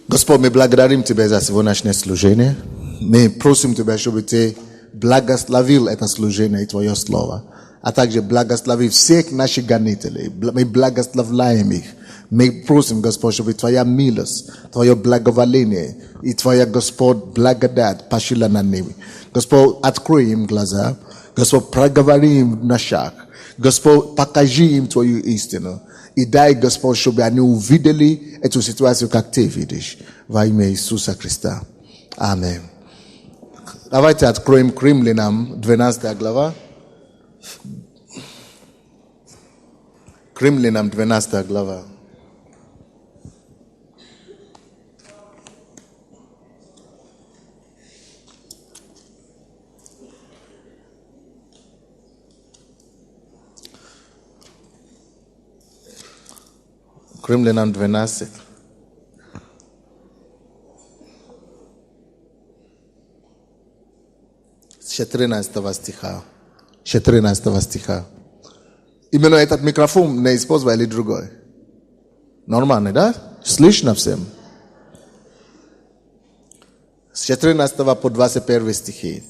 Господь, мы благодарим Тебя за сегодняшнее служение. Мы просим Тебя, чтобы Ты благословил это служение и Твое Слово. А также благослови всех наших гонителей. Мы благословляем их. Мы просим, Господь, чтобы Твоя милость, Твое благоволение и Твоя, Господь, благодать пошла на них. Господь, открой им глаза. Господь, проговори им на шаг. Господь, покажи им Твою истину. И дай, Господь, чтобы они увидели эту ситуацию, как Ты видишь. Во имя Иисуса Христа. Аминь. Давайте откроем к Римлянам 12 глава. К Римлянам 12 глава. Римлянам 12. С 14 стиха. 14 стиха. Именно этот микрофон не использовали другой. Нормально, да? Слышно всем? С 14 по 21 стихи.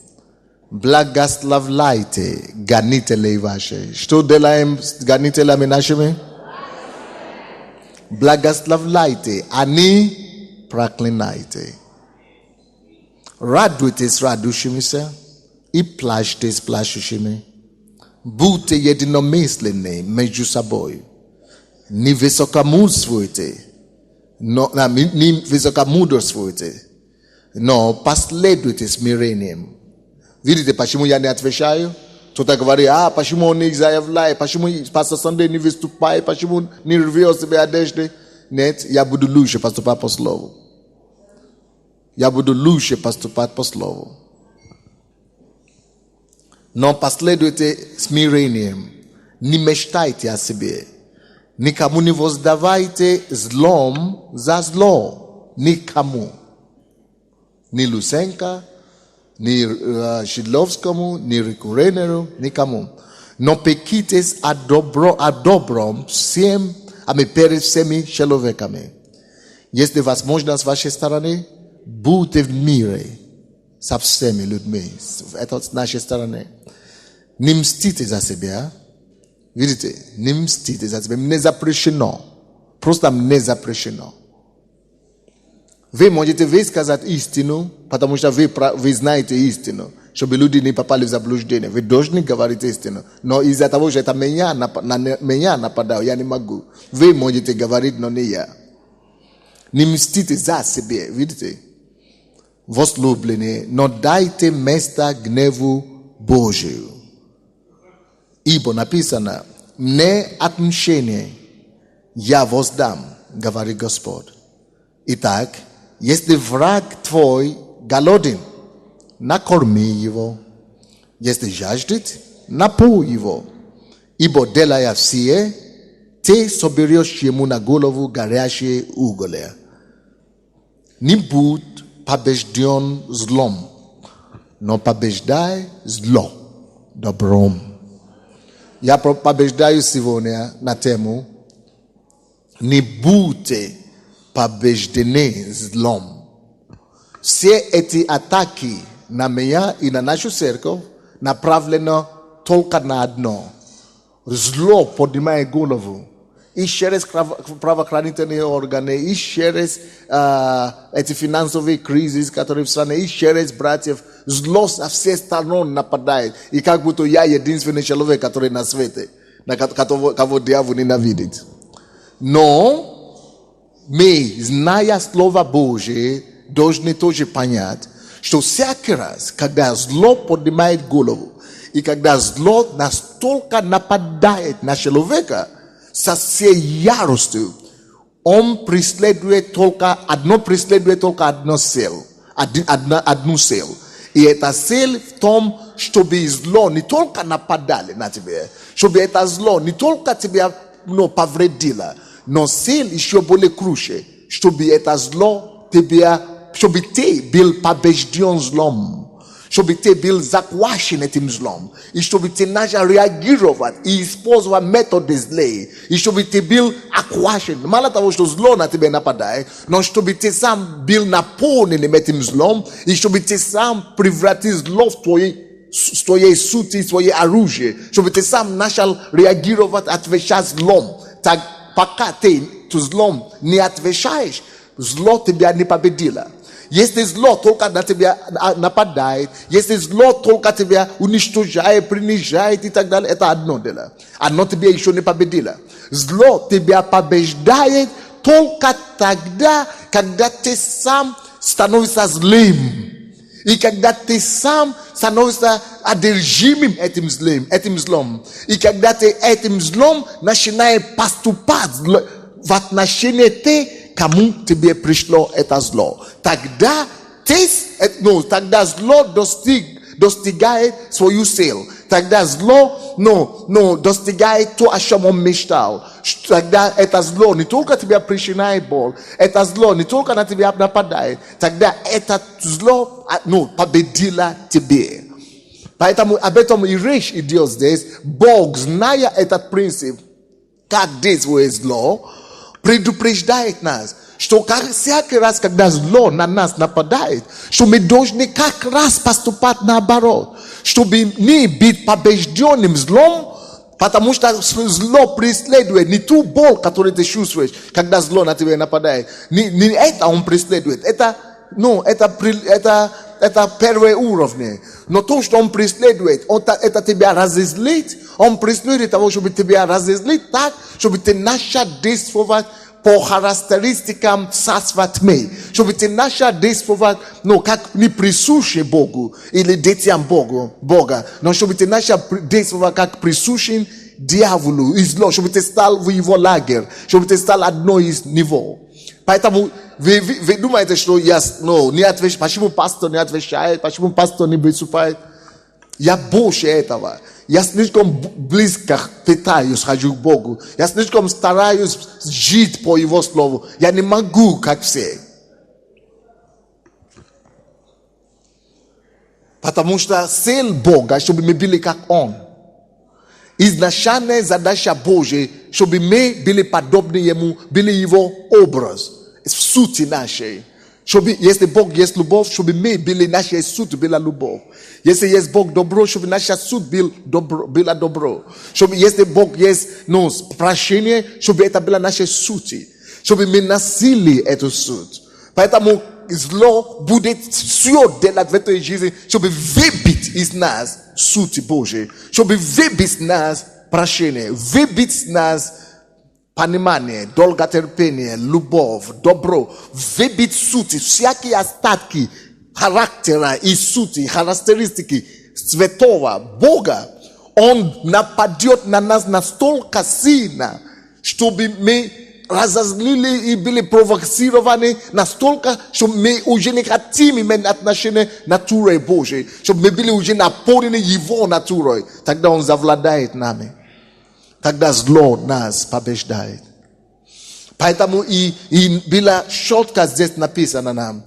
Благословляйте гонителей ваши. Что делаем с гонителями нашими? Благословляйте, они проклинайте. Радуйтесь радующимися и плачьте с плачущими. Будьте единомысленны между собой. Не высокомудрствуйте, но последуйте смирением. Видите, почему я не отвечаю? Кто-то говорит, почему он не заявляет, почему пастор Сандей не выступает, почему не рвет себе одежды? Нет, я буду лучше поступать по слову. Я буду лучше поступать по слову. Но последуйте смирением. Не мечтайте о себе. Никому не воздавайте злом за зло. Никому. Ни Лусенко, ни Шидловскому, ни Рикуренеру, никому. Но пекитесь о добром всем, перед всеми человеками. Если возможно с вашей стороны, будьте в мире со всеми людьми. Это с нашей стороны. Не мстите за себя. Видите, не мстите за себя. Не запрещено. Просто не запрещено. Вы можете высказать истину, потому что вы знаете истину, чтобы люди не попали в заблуждение. Вы должны говорить истину. Но из-за того, что это меня нападал, я не могу. Вы можете говорить, но не я. Не мстите за себя, видите? Возлюбленные, но дайте место гневу Божию. Ибо написано, мне отмщение я воздам, говорит Господь. Итак, если враг твой голоден, накорми его. Если жаждет, напой его. Ибо делая все, ты соберешь ему на голову горящие угли. Не будь побежден злом, но побеждай зло добром. Я побеждаю сегодня на тему не будьте побеждены злом. Все эти атаки на меня и на нашу церковь направлено только на одно. Зло поднимает голову. И через правоохранительные органы, и через эти финансовые кризисы, которые в стране, и через братьев, зло со всех сторон нападает. И как будто я единственный человек, который на свете, кого дьявол ненавидит. Но мы, зная Слово Божие, должны тоже понять, что всякий раз, когда зло поднимает голову, и когда зло настолько нападает на человека, со всей яростью, он преследует только одну цель. Одну цель. И эта цель в том, чтобы зло не только нападали на тебя, чтобы это зло не только тебя повредило, но цель еще более круче, чтобы это зло тебя, чтобы ты был побежден злом, Щоб ти був захвачений тим злом. І щоб ти почав реагувати і використовувати методи злі. І щоб ти був охвачений. Мало того, що зло на тебе нападає, но щоб ти сам був наповнений тим злом. І щоб ти сам превратив зло в твоей сути, твоє оружие. Щоб ти сам почав реагувати, отвечать злом. Так пока ты злом не отвечаешь, зло тебя не победило. Если зло только на тебя нападает, если зло только тебя уничтожает, принижает и так далее, это одно дело. Оно тебя еще не победило. Зло тебя побеждает только тогда, когда ты сам становишься злым. И когда ты сам становишься одержимым этим злом. И когда ты этим злом начинаешь поступать в отношении ты, кому тебе пришло это зло. Тогда зло достигает свою цель. Тогда зло достигает то, о чем он мечтал. Тогда это зло не только тебя причиняет боль, это зло не только на тебя нападает. Тогда это зло победило тебе. Поэтому об этом и речь идет здесь. Бог, зная этот принцип, как действует зло, предупреждает нас, что всякий раз, когда зло на нас нападает, что мы должны как раз поступать наоборот, чтобы не быть побежденным злом, потому что зло преследует не ту боль, которую ты чувствуешь, когда зло на тебя нападает. Не это он преследует. Это первый уровень. Но то, что он преследует, это тебя разозлит. Он преследует того, чтобы тебя разозлить так, чтобы ты начал действовать по характеристикам царства тьмы. Чтобы ты начал действовать, как не присуще Богу или детям Бога. Но чтобы ты начал действовать как присущим дьяволу и зло. Чтобы ты стал в его лагерь. Чтобы ты стал одной из него. Поэтому вы думаете, что я не отвечаю, почему пастор не отвечает, почему пастор не выступает? Я больше этого. Я слишком близко пытаюсь ходить к Богу. Я слишком стараюсь жить по Его Слову. Я не могу, как все. Потому что цель Бога, чтобы мы были как Он. Изначальная задача Божья, чтобы мы были подобны Ему, были Его образ. В сути нашей. Чтобы, если Бог есть любовь, чтобы мы были нашей суть была любовь. Если есть Бог добро, чтобы наша суть была добро. Чтобы, если Бог есть прощение, чтобы это была наша суть. Чтобы мы носили эту суть. Поэтому зло будет все делать в этой жизни, чтобы выбить из нас суть Божию. Чтобы выбить из нас прощение. Выбить из нас понимание, долготерпение, любовь, добро, выбить сути, всякие остатки характера и сути, характеристики святого Бога, Он нападет на нас настолько сильно, чтобы мы разозлили и были провоцированы настолько, чтобы мы уже не хотим иметь отношения натурой Божией, чтобы мы были уже наполнены Его натурой. Тогда Он завладает нами. Тогда зло нас побеждает. Поэтому и была четко здесь написано нам,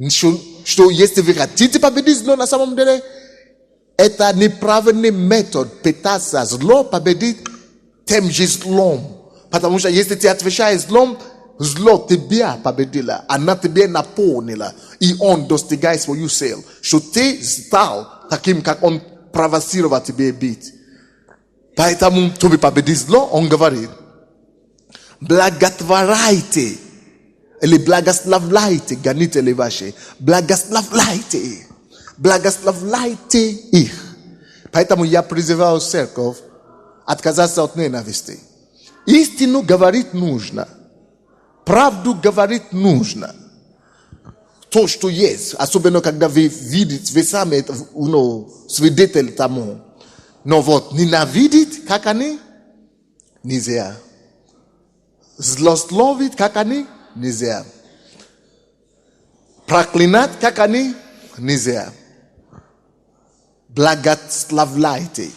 что если вы хотите победить зло на самом деле, это неправильный метод пытаться зло победить тем же злом. Потому что если ты отвечаешь злом, зло тебя победило, она тебя наполнила, и он достигает свою цель, что ты стал таким, как он провоцировал тебя быть. Поэтому, чтобы победить зло, он говорит, благотворяйте, или благословляйте, гонители ваши, благословляйте их. Поэтому я призываю церковь отказаться от ненависти. Истину говорить нужно, правду говорить нужно. То, что есть, особенно когда вы видите, вы сами свидетель тому. Но вот ненавидеть, как они, нельзя. Злословить, как они, нельзя. Проклинать, как они, нельзя. Благословляйте.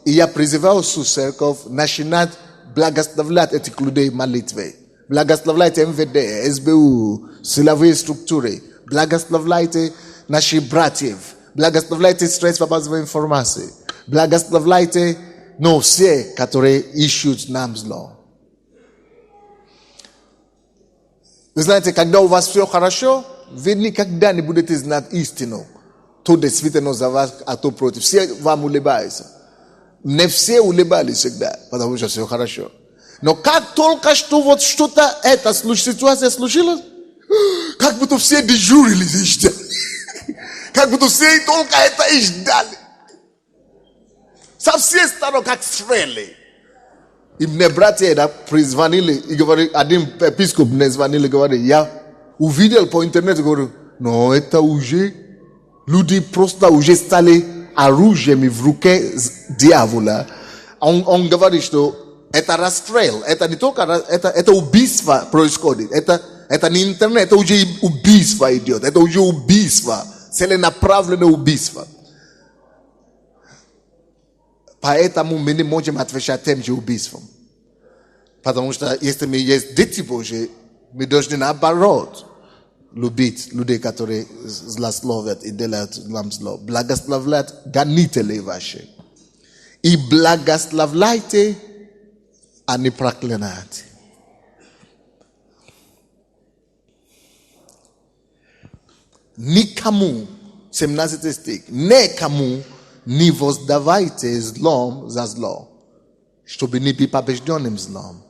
И я призываю всю церковь начинать благословлять этих людей молитвой. Благословляйте МВД, СБУ, силовые структуры. Благословляйте наших братьев. Благословляйте средства массовой информации. Благословляйте все, которые ищут нам зло. Вы знаете, когда у вас все хорошо, вы никогда не будете знать истину. То действительно за вас, а то против. Все вам улыбаются. Не все улыбались всегда, потому что все хорошо. Но как только что вот что-то, эта ситуация случилась, как будто все дежурили и ждали. Как будто все только это и ждали. Со всех сторон, как стрели. И мне братья призвонили, и говорили, один епископ мне звонил и говорит, я увидел по интернету, говорю, но это уже, люди просто уже стали оружием в руке дьявола. Он говорит, что это расстрел, это не только, это убийство происходит, это не интернет, это уже убийство идет, это уже убийство, целенаправленное убийство. Поэтому мы не можем отвечать тем же убийством. Потому что если мы есть дети Божьи, мы должны наоборот любить людей, которые злословят и делают нам зло. Благословлять гонителей ваши. И благословляйте, а не проклинайте. Никому, 17 стих, никому не воздавайте злом за зло, чтобы не быть побежденным злом.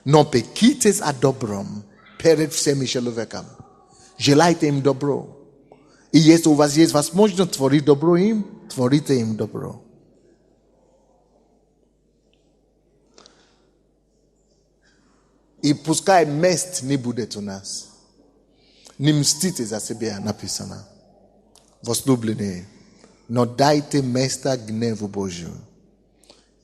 Но пекитесь о добром перед всеми человеками. Желайте им добро. И если у вас есть возможность творить добро им, творите им добро. И пускай месть не будет у нас. Не мстите за себя, написано. Возлюбленные, но дайте место гневу Божию.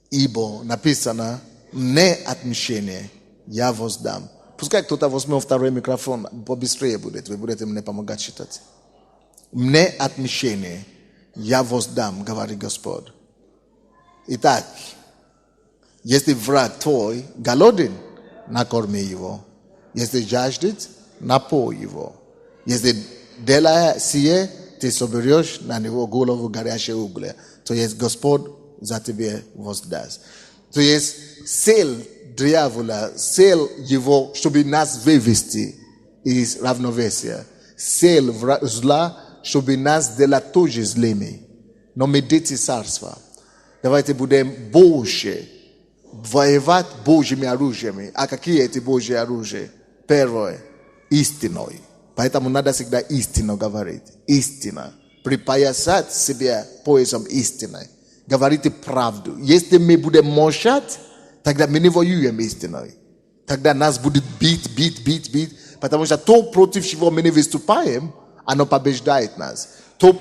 Ибо написано, не отмщение я воздам. Пускай кто-то возьмет второй микрофон, побыстрее будет, вы будете мне помогать читать. Мне отмщение я воздам, говорит Господь. Итак, если враг твой голоден, накорми его. Если жаждет, напой его. Если делая сие, ты соберешь на него голову горящие угли. То есть Господь за тебя воздаст. То есть цель дьявола, цель его, чтобы нас вывести из равновесия. Цель зла, чтобы нас делать тоже злыми. Но мы дети царства. Давайте будем больше воевать Божьими оружиями. А какие эти Божьи оружия? Первое, истиной. Поэтому надо всегда истину говорить. Истина. Припоясать себя поясом истины. Говорите правду. Если мы будем молчать, тогда мы не воюем истиной. Тогда нас будет бить. Потому что то, против чего мы не выступаем, оно побеждает нас. То,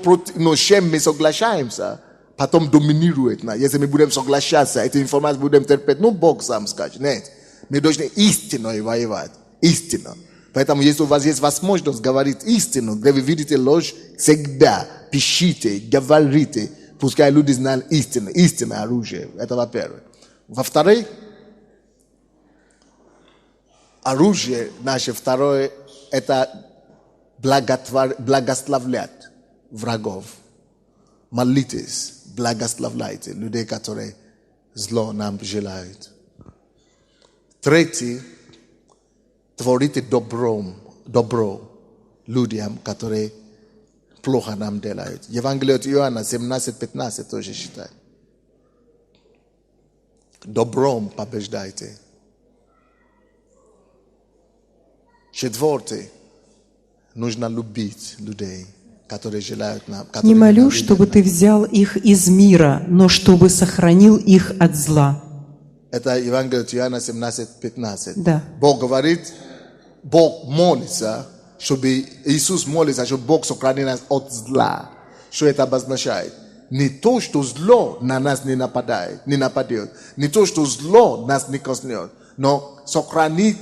с чем мы соглашаемся, потом доминирует нас. Если мы будем соглашаться, эту информацию будем терпеть, Бог сам скажет. Нет. Мы должны истиной воевать. Истина. Поэтому, если у вас есть возможность говорить истину, где вы видите ложь, всегда пишите, говорите. Пускай люди знают истину. Истина оружие. Это во-первых. Во-вторых, оружие наше второе, это благословлять врагов. Молитесь, благословляйте людей, которые зло нам желают. Третье, творите добро людям, которые плохо нам делают. Евангелие от Иоанна 17:15 тоже считает. Добром побеждайте. Четвертое, нужно любить людей, которые желают нам. Не молю, чтобы ты взял их из мира, но чтобы сохранил их от зла. Это Евангелие от Иоанна 17:15. Да. Бог говорит, Бог молится, чтобы Иисус молится, чтобы Бог сохранил нас от зла. Что это обозначает? Не то, что зло на нас не нападает. Не то, что зло нас не коснет. Но сохранить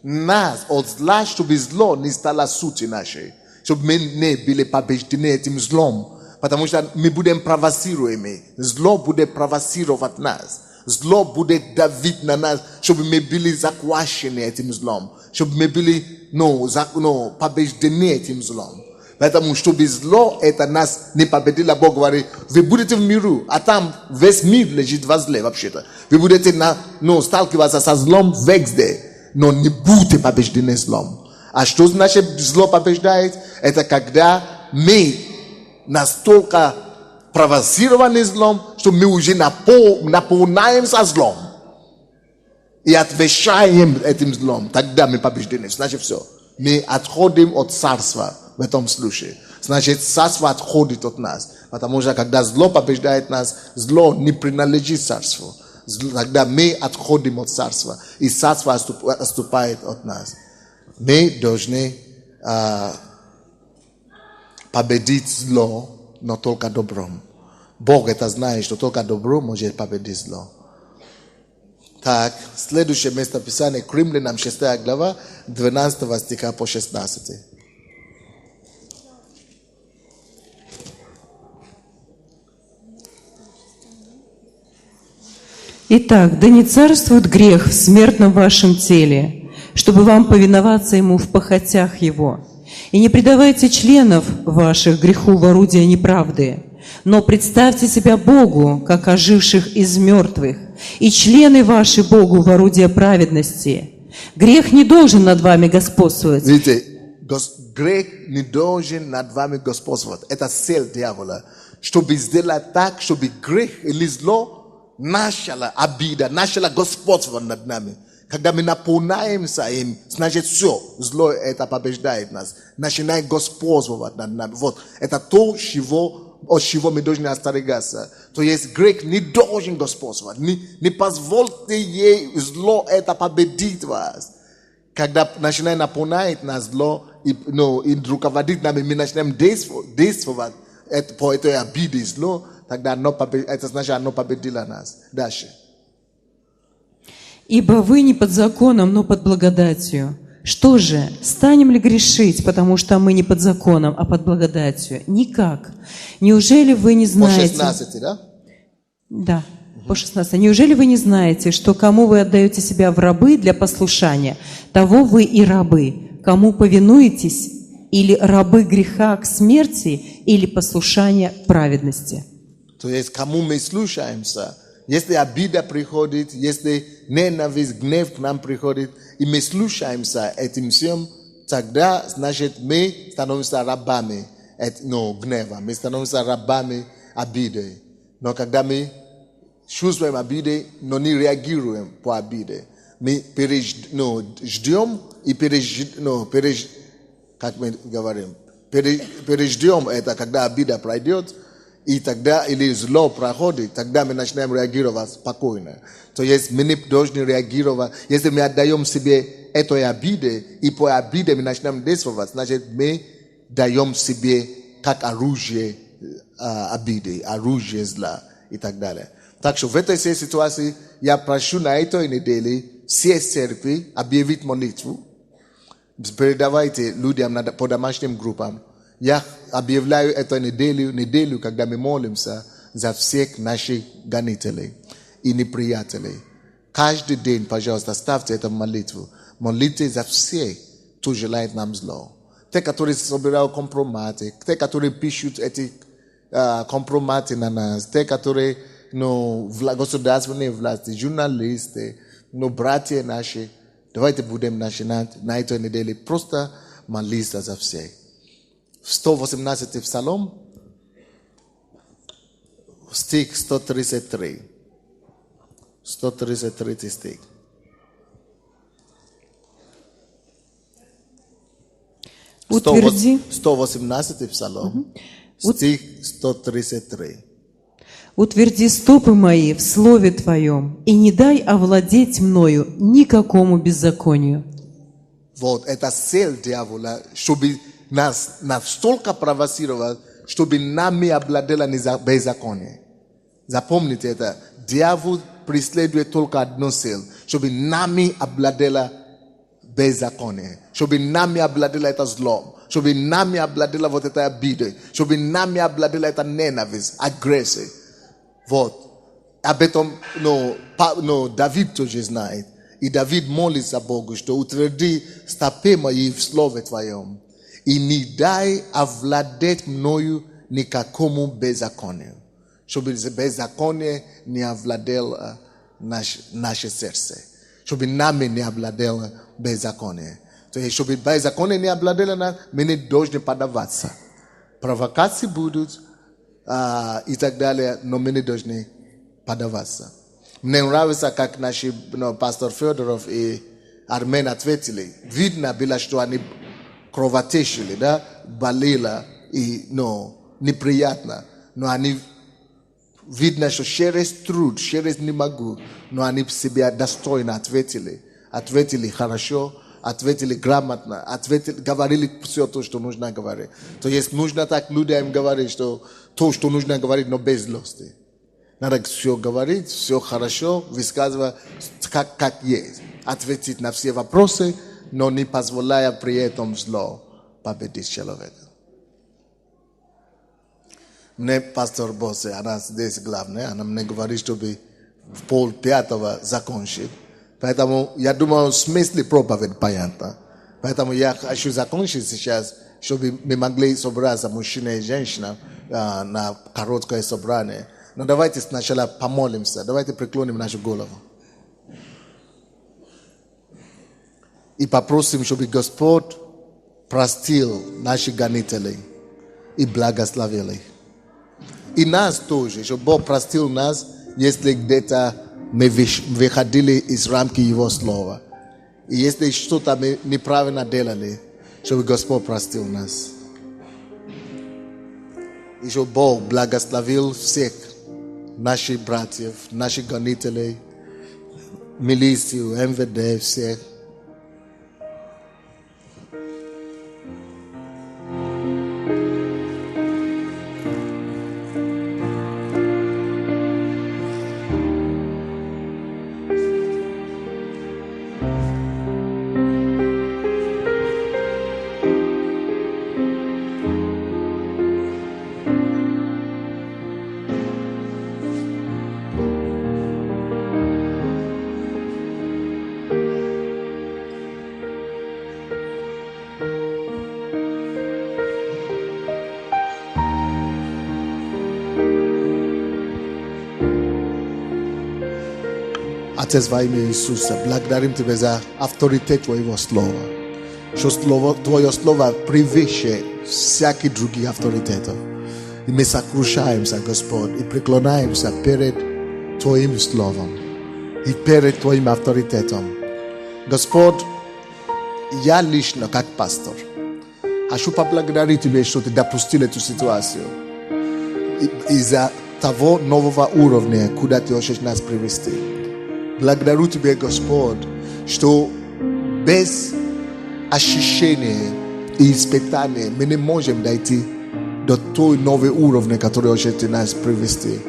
нас от зла, чтобы зло не стало сутью нашей. Чтобы мы не были побеждены этим злом. Потому что мы будем провоцируемы. Зло будет провоцировать нас. Зло будет давить на нас, чтобы мы были захвачены этим злом. Чтобы мы были побеждены этим злом. Поэтому, чтобы зло это нас не победило, Бог говорит, вы будете в миру, а там весь мир лежит возле вообще-то. Вы будете сталкиваться со злом везде, но не будете побеждены злом. А что значит зло побеждает? Это когда мы настолько провоцированы злом, что мы уже наполняемся злом. И отвечаем этим злом. Тогда мы побеждены. Значит, все. Мы отходим от царства в этом случае. Значит, царство отходит от нас. Потому что когда зло побеждает нас, зло не принадлежит царству. Тогда мы отходим от царства. И царство отступает от нас. Мы должны победить зло, но только добром. Бог это знает, что только добро может победить зло. Так, следующее место Писания, к Римлянам 6 глава, 12 стиха по 16. Итак, да не царствует грех в смертном вашем теле, чтобы вам повиноваться ему в похотях его. И не предавайте членов ваших греху в орудие неправды, но представьте себя Богу, как оживших из мертвых, и члены ваши Богу в орудие праведности. Грех не должен над вами господствовать. Видите, грех не должен над вами господствовать. Это цель дьявола. Чтобы сделать так, чтобы грех или зло начало обида, начало господствовать над нами. Когда мы наполняемся им, значит все, зло это побеждает нас. Начинает господствовать над нами. Вот, это то, от чего мы должны остерегаться. То есть грех не должен господствовать. Не позвольте ей зло это победить вас. Когда начинает наполнять нас зло и руководить нами, мы начинаем действовать по этой обиде зло, тогда это значит оно победило нас. Дальше. Ибо вы не под законом, но под благодатью. Что же, станем ли грешить, потому что мы не под законом, а под благодатью? Никак. Неужели вы не знаете... По 16, да? Да, по 16. Неужели вы не знаете, что кому вы отдаете себя в рабы для послушания, того вы и рабы? Кому повинуетесь, или рабы греха к смерти, или послушания к праведности? То есть кому мы слушаемся? Если обида приходит, если ненависть, гнев к нам приходит, и мы слушаемся этим всем, тогда, значит, мы становимся рабами гнева, мы становимся рабами обиды. Но когда мы чувствуем обиды, но не реагируем по обиде, мы ждем и как мы говорим, переждем это, когда обида пройдет, и тогда, или зло проходит, тогда мы начинаем реагировать спокойно. То есть мы не должны реагировать. Если мы отдаем себе этой обиде, и по обиде мы начинаем действовать, значит мы даем себе как оружие обиды, оружие зла и так далее. Так что в этой всей ситуации я прошу на этой неделе все церкви объявить молитву. Передавайте людям по домашним группам. Я объявляю эту неделю, когда мы молимся за всех наших гонителей и неприятелей. Каждый день, пожалуйста, ставьте эту молитву. Молитесь за всех, кто желает нам зло. Те, которые собирают компроматы, те, которые пишут эти компроматы на нас, те, которые государственные власти, журналисты, братья наши. Давайте будем начинать на этой неделе просто молиться за всех. 118 Псалом, стих 133. 133 стих. Утверди. 118 Псалом, стих 133. Утверди стопы мои в слове Твоем, и не дай овладеть мною никакому беззаконию. Вот, это цель дьявола, чтобы нас настолько провоцировать, чтобы нами обладало беззаконие. Запомните это. Дьявол преследует только одну цель, чтобы нами обладало беззаконие, чтобы нами обладало это зло, чтобы нами обладало вот это обида, чтобы нами обладало это ненависть, агрессия. Вот. Об этом, Давид тоже знает. И Давид молится Богу, что утверди стопы мои в слове Твоем. и не дай овладеть мною никакому беззаконию, чтобы беззаконие не овладело наше сердце, чтобы нами не овладело беззаконие. То есть, чтобы беззаконие не овладело нас, мы не должны поддаваться. Провокации будут и так далее, но мы не должны поддаваться. Мне нравится, как наши пастор Федоров и Армен ответили. Видно было, что они кровоточили, да, болело и неприятно. Но они видно, что через труд, через не могу, но они себя достойно ответили. Ответили хорошо, ответили грамотно, говорили все то, что нужно говорить. То есть нужно так людям говорить, что то, что нужно говорить, но без злости. Надо все говорить, все хорошо, высказывать как есть. Ответить на все вопросы, но не позволяя при этом зло победить человека. Мне пастор Босе, она здесь главная, она мне говорит, чтобы в 4:30 закончить. Поэтому я думаю, в смысле проповедь понятно. Поэтому я хочу закончить сейчас, чтобы мы могли собраться, мужчина и женщина, на короткое собрание. Но давайте сначала помолимся, давайте преклоним нашу голову. И попросим, чтобы Господь простил наши гонителей и благословил их. И нас тоже, чтобы Бог простил нас, если где-то мы выходили из рамки Его Слова. И если что-то мы неправильно делали, чтобы Господь простил нас. И чтобы Бог благословил всех наших братьев, наших гонителей, милицию, МВД, всех. Отец, во имя Иисуса, благодарим Тебя за авторитет Твоего Слова. Что Твое Слово превыше всяких других авторитетов. И мы сокрушаемся, Господь, и преклоняемся перед Твоим Словом и перед Твоим авторитетом. Господь, я лично, как пастор, хочу поблагодарить Тебя, что Ты допустил эту ситуацию. Из-за того нового уровня, куда Ты хочешь нас привести. Благодарю Тебя, Господь, что без ощущения и испытания мы не можем дойти до той новой уровня, который хочет нас привести.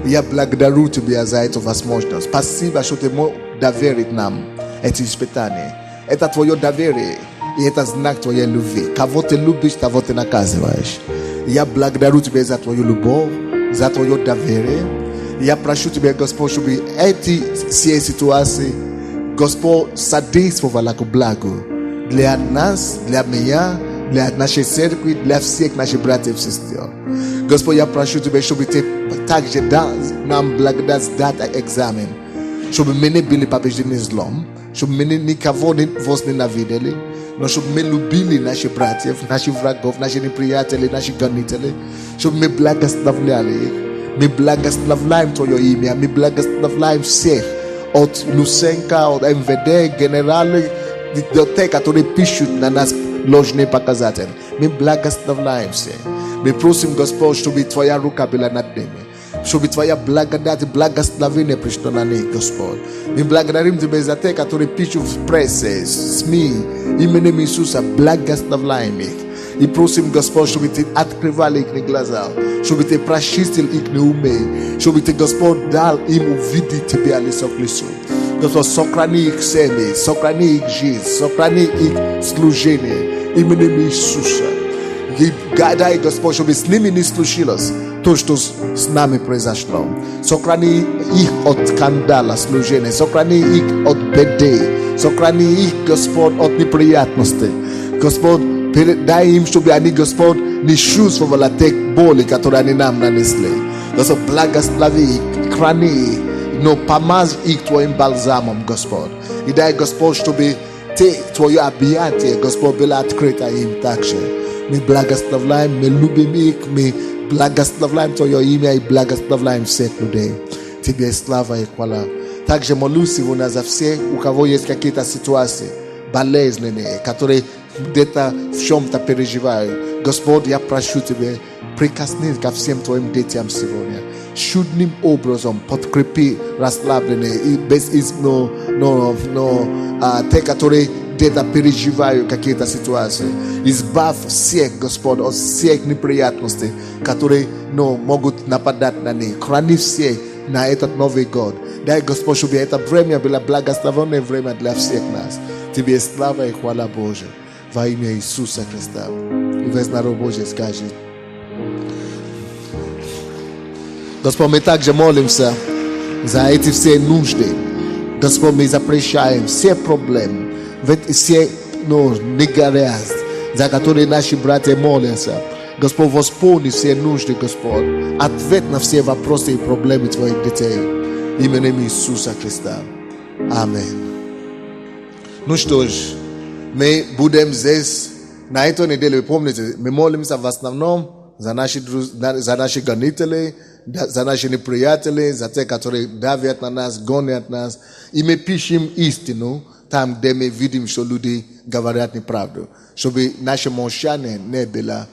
Я благодарю Тебя за эту возможность. Спасибо, что Ты мог доверить нам эти испытания. Это Твое доверие, и это знак Твоей любви. Кого Ты любишь, того Ты наказываешь. Я благодарю Тебя за Твою любовь, за Твое доверие. Я прошу Тебя, Господь, чтобы эти все ситуации, Господь, содействовала к благу для нас, для меня, для нашей церкви, для всех наших братьев и сестер. Господь, я прошу Тебя, чтобы Ты также дал нам благодать дать экзамен, чтобы мы не были побеждены злом, чтобы мы никого вас ненавидели, но чтобы мы любили наших братьев, наших врагов, наших неприятелей, наших гонителей, чтобы мы благословляли их. Мы благословляем Твое имя, мы благословляем всех, от Лусенко, от МВД, генералы, до тех, которые пишут на нас ложные показатели. Мы благословляем всех. Мы просим, Господь, чтобы Твоя рука была над ними, чтобы Твоя благодать и благословение пришло на них, Господь. Мы благодарим Тебя за тех, которые пишут в прессе, СМИ, именем Иисуса, благословляем их. И просим, Господь, чтобы Ты открывал их глаза, чтобы Ты прочистил их умы, чтобы Ты, Господь, дал им увидеть Тебя лицо к лицу. Господь, сохрани их семьи, сохрани их жизнь, сохрани их служение именем Иисуса. И дай, Господь, чтобы с ними не случилось то, что с нами произошло. Сохрани их от скандала служения, сохрани их от беды, сохрани их, Господь, от неприятностей. Господь, Дай им, чтобы они, Господь, не чувствовали те боли, которые они нам нанесли. Господь, благослови их, храни, но помазь их Твоим бальзамом, Господь. И дай, Господь, чтобы Твое объятие, Господь, было открыто им также. Мы благословляем, мы любим их, мы благословляем Твое имя и благословляем всех людей. Тебе слава и хвала. Также молюсь сегодня за всех, у кого есть какие-то ситуации болезненные, которые где-то в чем-то переживают. Господь, я прошу Тебя, прикоснись ко всем Твоим детям сегодня. Чудным образом подкрепи расслабленные и без те, которые где-то переживают какие-то ситуации. Избавь всех, Господь, от всех неприятностей, которые могут нападать на них. Храни всех на этот Новый год. Дай, Господь, чтобы это время было благословенное время для всех нас. Тебе слава и хвала Божия во имя Иисуса Христа. И весь народ Божий скажет. Господь, мы также молимся за эти все нужды. Господь, мы запрещаем все проблемы, все негодяйств, за которые наши братья молятся. Господь, восполни все нужды, Господь. Ответ на все вопросы и проблемы Твоих детей. Именем Иисуса Христа. Аминь. Ну что ж, мы будем здесь на этой неделе, вы помните, мы молимся в основном за наших гонителей, за наших неприятелей, за те, которые давят на нас, гонят нас. И мы пишем истину там, где мы видим, что люди говорят неправду. Чтобы наше молчание не было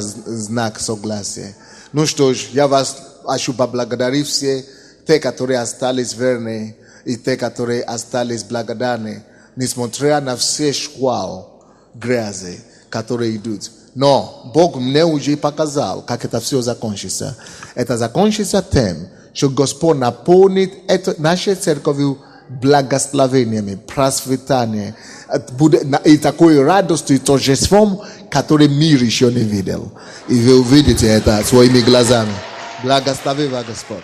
знак согласия. Ну что ж, я вас хочу поблагодарить все, те, которые остались верны, и те, которые остались благодарны, несмотря на все шквал грязи, которые идут. Но Бог мне уже показал, как это все закончится. Это закончится тем, что Господь наполнит нашу церковь благословениями, просветанием, и такой радостью и торжеством, который мир еще не видел. И вы увидите это своими глазами. Благослови вас, Господь.